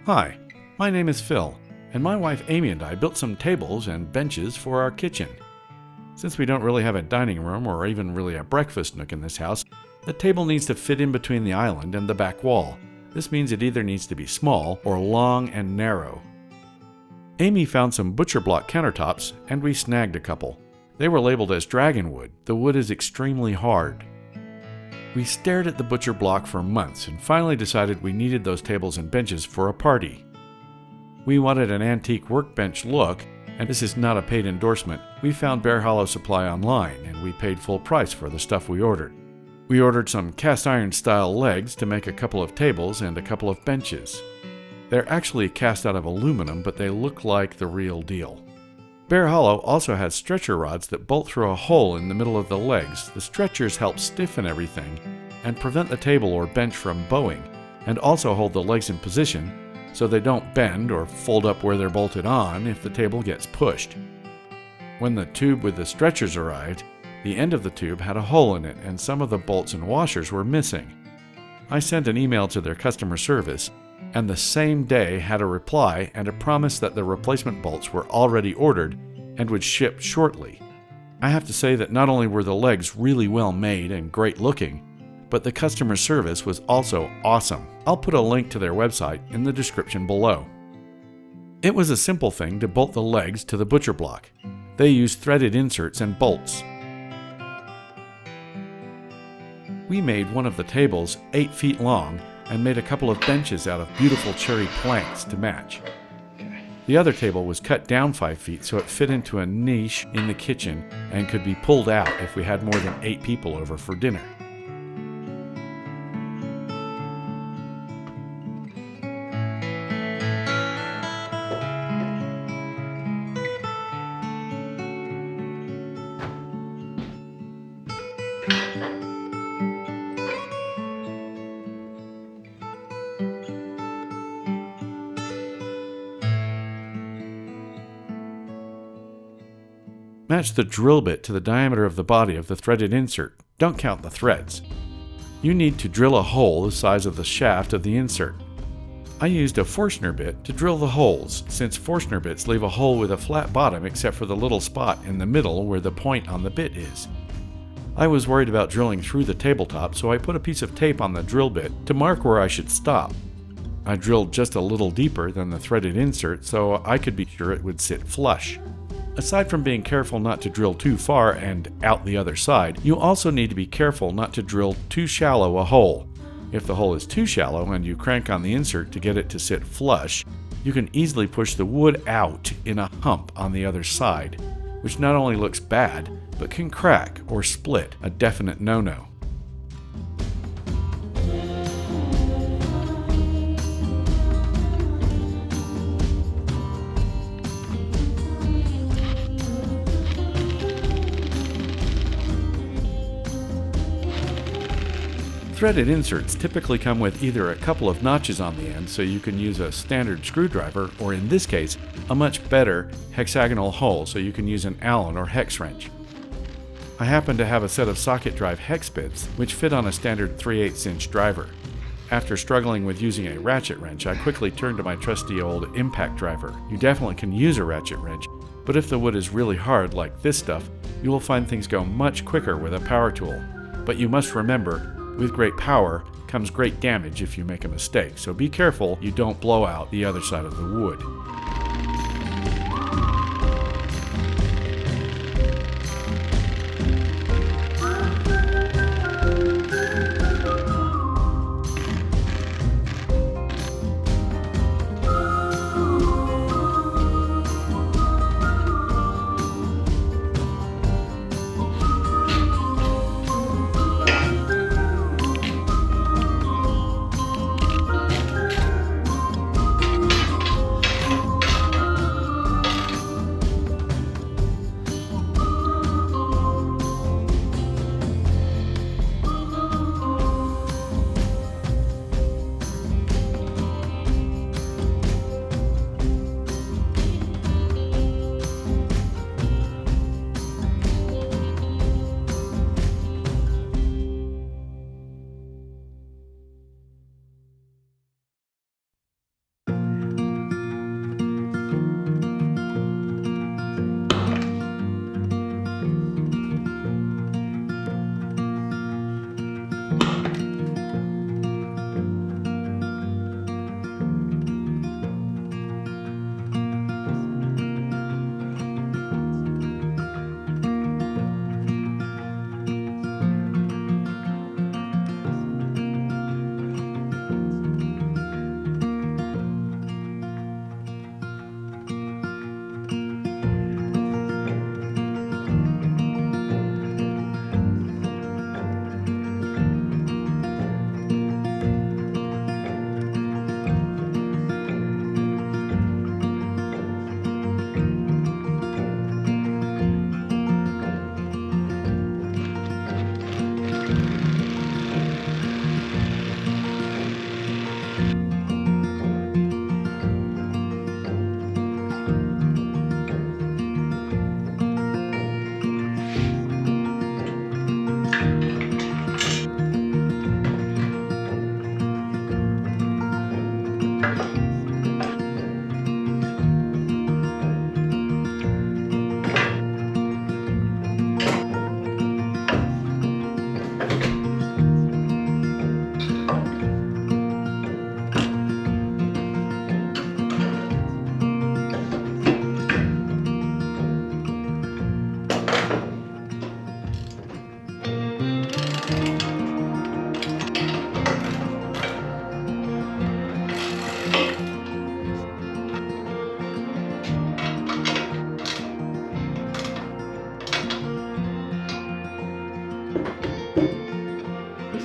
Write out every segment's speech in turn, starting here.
Hi, my name is Phil, and my wife Amy and I built some tables and benches for our kitchen. Since we don't really have a dining room or even really a breakfast nook in this house, the table needs to fit in between the island and the back wall. This means it either needs to be small or long and narrow. Amy found some butcher block countertops, and we snagged a couple. They were labeled as dragon wood. The wood is extremely hard. We stared at the butcher block for months and finally decided we needed those tables and benches for a party. We wanted an antique workbench look, and this is not a paid endorsement. We found Bear Hollow Supply online, and we paid full price for the stuff we ordered. We ordered some cast iron style legs to make a couple of tables and a couple of benches. They're actually cast out of aluminum, but they look like the real deal. Bear Hollow also has stretcher rods that bolt through a hole in the middle of the legs. The stretchers help stiffen everything and prevent the table or bench from bowing, and also hold the legs in position so they don't bend or fold up where they're bolted on if the table gets pushed. When the tube with the stretchers arrived, the end of the tube had a hole in it and some of the bolts and washers were missing. I sent an email to their customer service, and the same day had a reply and a promise that the replacement bolts were already ordered and would ship shortly. I have to say that not only were the legs really well made and great looking, but the customer service was also awesome. I'll put a link to their website in the description below. It was a simple thing to bolt the legs to the butcher block. They used threaded inserts and bolts. We made one of the tables 8 feet long and made a couple of benches out of beautiful cherry planks to match. The other table was cut down 5 feet so it fit into a niche in the kitchen and could be pulled out if we had more than 8 people over for dinner. Match the drill bit to the diameter of the body of the threaded insert. Don't count the threads. You need to drill a hole the size of the shaft of the insert. I used a Forstner bit to drill the holes, since Forstner bits leave a hole with a flat bottom except for the little spot in the middle where the point on the bit is. I was worried about drilling through the tabletop, so I put a piece of tape on the drill bit to mark where I should stop. I drilled just a little deeper than the threaded insert so I could be sure it would sit flush. Aside from being careful not to drill too far and out the other side, you also need to be careful not to drill too shallow a hole. If the hole is too shallow and you crank on the insert to get it to sit flush, you can easily push the wood out in a hump on the other side, which not only looks bad, but can crack or split, a definite no-no. Threaded inserts typically come with either a couple of notches on the end so you can use a standard screwdriver, or in this case, a much better hexagonal hole so you can use an Allen or hex wrench. I happen to have a set of socket drive hex bits which fit on a standard 3/8 inch driver. After struggling with using a ratchet wrench, I quickly turned to my trusty old impact driver. You definitely can use a ratchet wrench, but if the wood is really hard like this stuff, you will find things go much quicker with a power tool. But you must remember, with great power comes great damage if you make a mistake, so be careful you don't blow out the other side of the wood.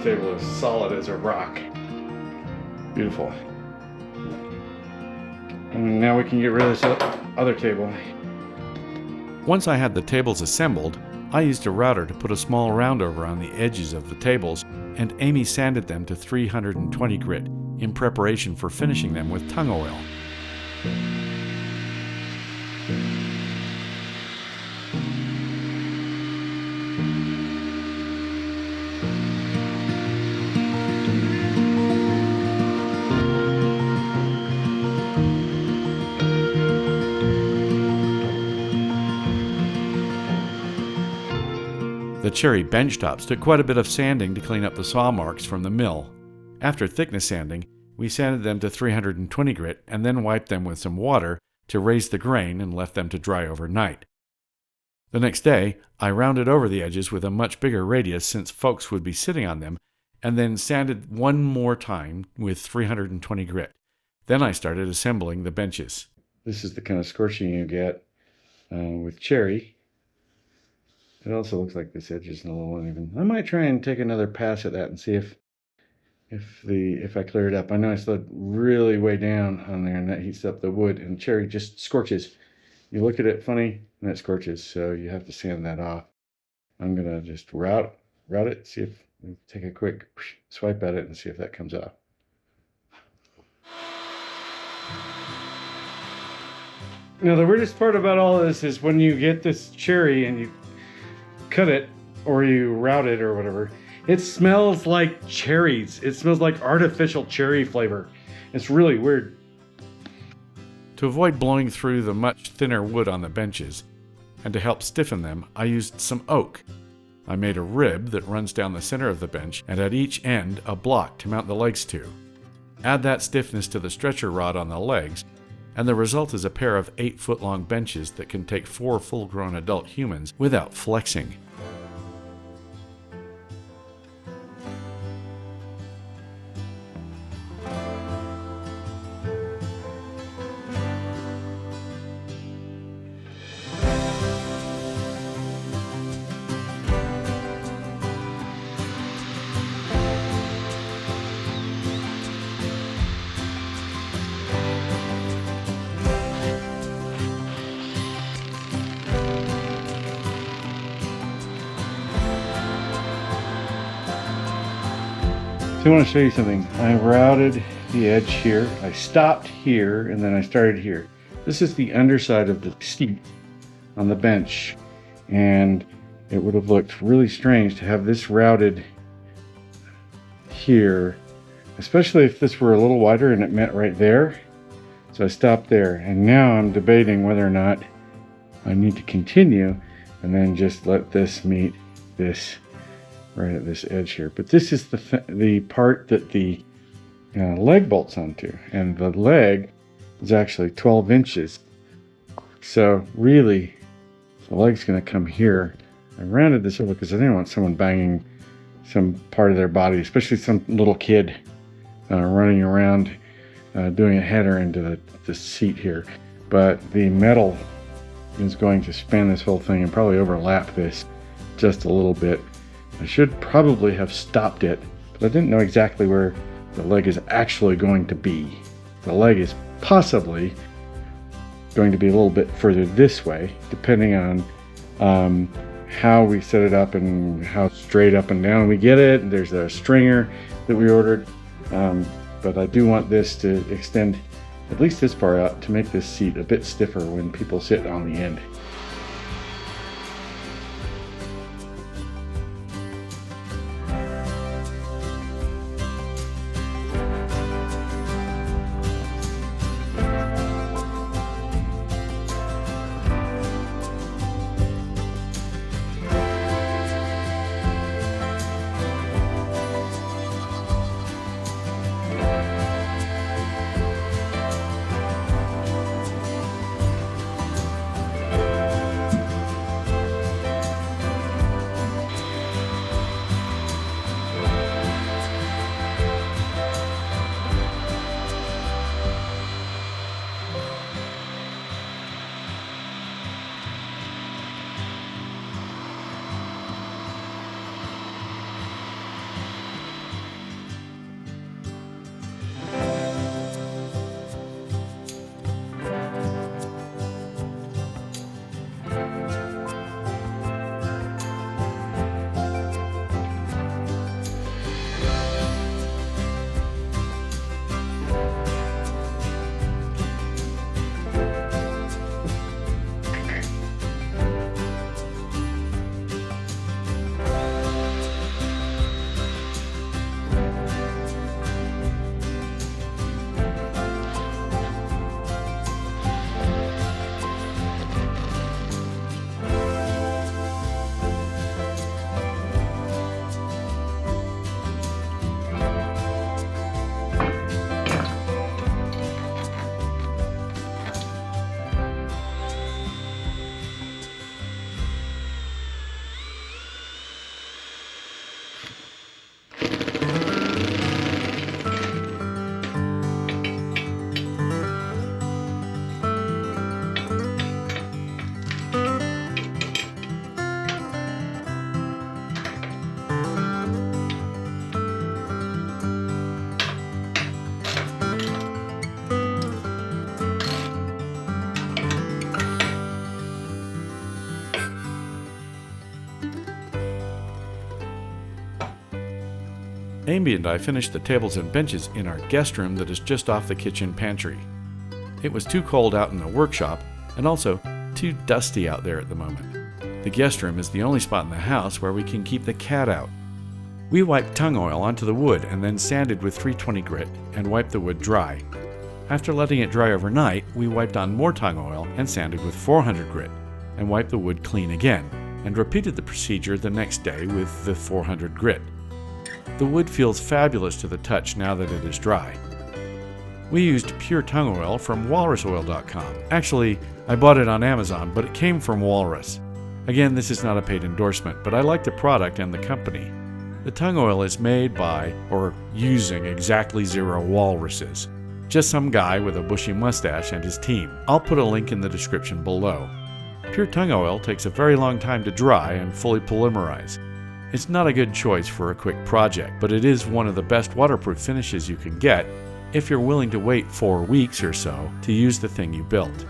table is solid as a rock. Beautiful. And now we can get rid of this other table. Once I had the tables assembled, I used a router to put a small roundover on the edges of the tables, and Amy sanded them to 320 grit in preparation for finishing them with tung oil. The cherry bench tops took quite a bit of sanding to clean up the saw marks from the mill. After thickness sanding, we sanded them to 320 grit and then wiped them with some water to raise the grain and left them to dry overnight. The next day, I rounded over the edges with a much bigger radius since folks would be sitting on them, and then sanded one more time with 320 grit. Then I started assembling the benches. This is the kind of scorching you get with cherry. It also looks like this edge is a little uneven. I might try and take another pass at that and see if I clear it up. I know I slid really way down on there and that heats up the wood, and cherry just scorches. You look at it funny and it scorches, so you have to sand that off. I'm gonna just route it, see if take a quick swipe at it and see if that comes off. Now the weirdest part about all this is when you get this cherry and you cut it or you route it or whatever, it smells like cherries. It smells like artificial cherry flavor. It's really weird. To avoid blowing through the much thinner wood on the benches, and to help stiffen them, I used some oak. I made a rib that runs down the center of the bench, and at each end a block to mount the legs to. Add that stiffness to the stretcher rod on the legs, and the result is a pair of 8-foot-long benches that can take 4 full-grown adult humans without flexing. So I want to show you something. I routed the edge here. I stopped here and then I started here. This is the underside of the seat on the bench, and it would have looked really strange to have this routed here, especially if this were a little wider and it met right there. So I stopped there, and now I'm debating whether or not I need to continue and then just let this meet this right at this edge here. But this is the part that the leg bolts onto, and the leg is actually 12 inches. So really, the leg's going to come here. I rounded this over because I didn't want someone banging some part of their body, especially some little kid running around doing a header into the seat here. But the metal is going to span this whole thing and probably overlap this just a little bit. I should probably have stopped it, but I didn't know exactly where the leg is actually going to be. The leg is possibly going to be a little bit further this way, depending on how we set it up and how straight up and down we get it. There's a stringer that we ordered, but I do want this to extend at least this far out to make this seat a bit stiffer when people sit on the end. Amy and I finished the tables and benches in our guest room that is just off the kitchen pantry. It was too cold out in the workshop, and also too dusty out there at the moment. The guest room is the only spot in the house where we can keep the cat out. We wiped tung oil onto the wood and then sanded with 320 grit and wiped the wood dry. After letting it dry overnight, we wiped on more tung oil and sanded with 400 grit and wiped the wood clean again, and repeated the procedure the next day with the 400 grit. The wood feels fabulous to the touch now that it is dry. We used pure tung oil from walrusoil.com. Actually, I bought it on Amazon, but it came from Walrus. Again, this is not a paid endorsement, but I like the product and the company. The tung oil is made by, or using, exactly 0 walruses. Just some guy with a bushy mustache and his team. I'll put a link in the description below. Pure tung oil takes a very long time to dry and fully polymerize. It's not a good choice for a quick project, but it is one of the best waterproof finishes you can get if you're willing to wait 4 weeks or so to use the thing you built.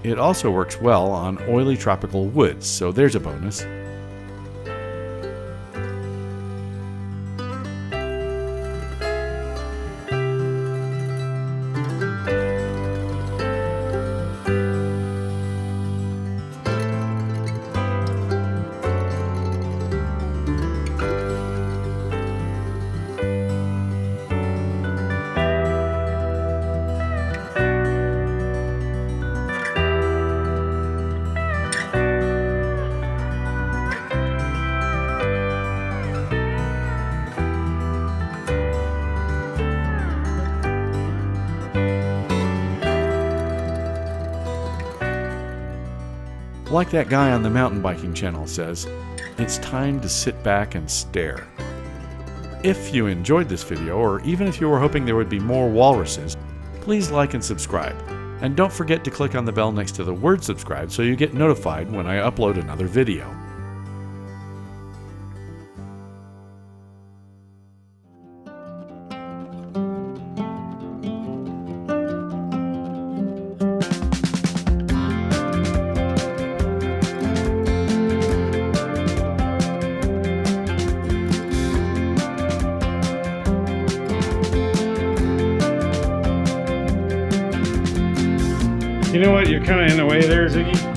It also works well on oily tropical woods, so there's a bonus. Like that guy on the mountain biking channel says, it's time to sit back and stare. If you enjoyed this video, or even if you were hoping there would be more walruses, please like and subscribe. And don't forget to click on the bell next to the word subscribe so you get notified when I upload another video. You know what? You're kind of in the way there, Ziggy.